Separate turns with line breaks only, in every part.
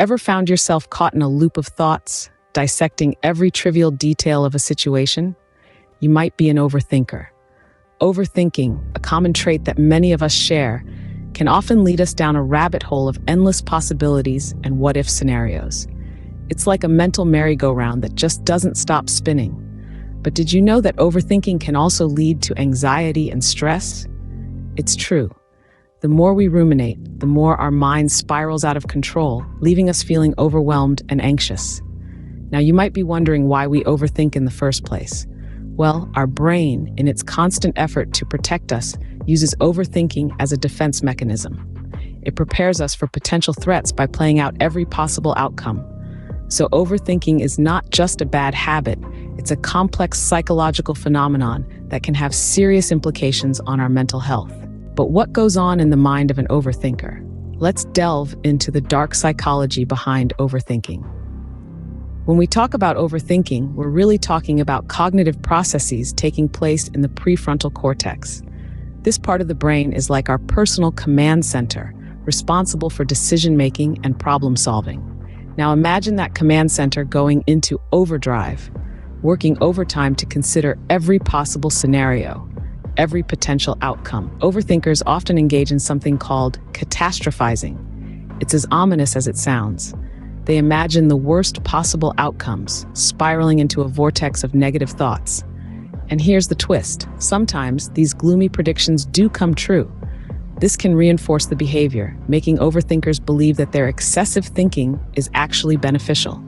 Ever found yourself caught in a loop of thoughts, dissecting every trivial detail of a situation? You might be an overthinker. Overthinking, a common trait that many of us share, can often lead us down a rabbit hole of endless possibilities and what-if scenarios. It's like a mental merry-go-round that just doesn't stop spinning. But did you know that overthinking can also lead to anxiety and stress? It's true. The more we ruminate, the more our mind spirals out of control, leaving us feeling overwhelmed and anxious. Now, you might be wondering why we overthink in the first place. Well, our brain, in its constant effort to protect us, uses overthinking as a defense mechanism. It prepares us for potential threats by playing out every possible outcome. So overthinking is not just a bad habit, it's a complex psychological phenomenon that can have serious implications on our mental health. But what goes on in the mind of an overthinker? Let's delve into the dark psychology behind overthinking. When we talk about overthinking, we're really talking about cognitive processes taking place in the prefrontal cortex. This part of the brain is like our personal command center, responsible for decision-making and problem-solving. Now imagine that command center going into overdrive, working overtime to consider every possible scenario, every potential outcome. Overthinkers often engage in something called catastrophizing. It's as ominous as it sounds. They imagine the worst possible outcomes, spiraling into a vortex of negative thoughts. And here's the twist. Sometimes these gloomy predictions do come true. This can reinforce the behavior, making overthinkers believe that their excessive thinking is actually beneficial.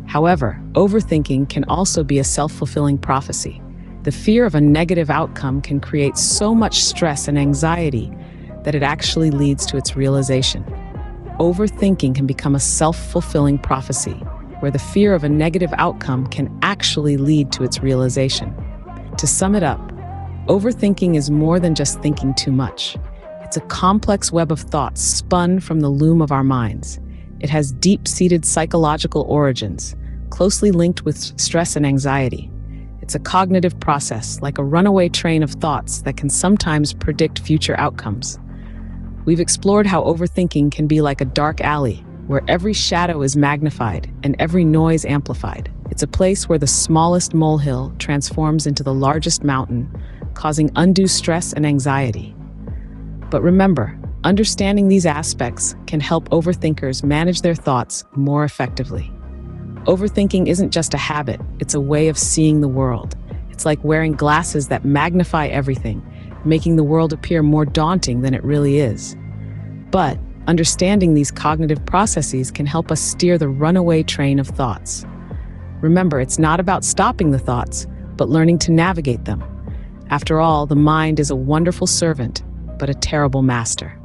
However, overthinking can also be a self-fulfilling prophecy. The fear of a negative outcome can create so much stress and anxiety that it actually leads to its realization. Overthinking can become a self-fulfilling prophecy, where the fear of a negative outcome can actually lead to its realization. To sum it up, overthinking is more than just thinking too much. It's a complex web of thoughts spun from the loom of our minds. It has deep-seated psychological origins, closely linked with stress and anxiety. It's a cognitive process, like a runaway train of thoughts that can sometimes predict future outcomes. We've explored how overthinking can be like a dark alley, where every shadow is magnified and every noise amplified. It's a place where the smallest molehill transforms into the largest mountain, causing undue stress and anxiety. But remember, understanding these aspects can help overthinkers manage their thoughts more effectively. Overthinking isn't just a habit, it's a way of seeing the world. It's like wearing glasses that magnify everything, making the world appear more daunting than it really is. But understanding these cognitive processes can help us steer the runaway train of thoughts. Remember, it's not about stopping the thoughts, but learning to navigate them. After all, the mind is a wonderful servant, but a terrible master.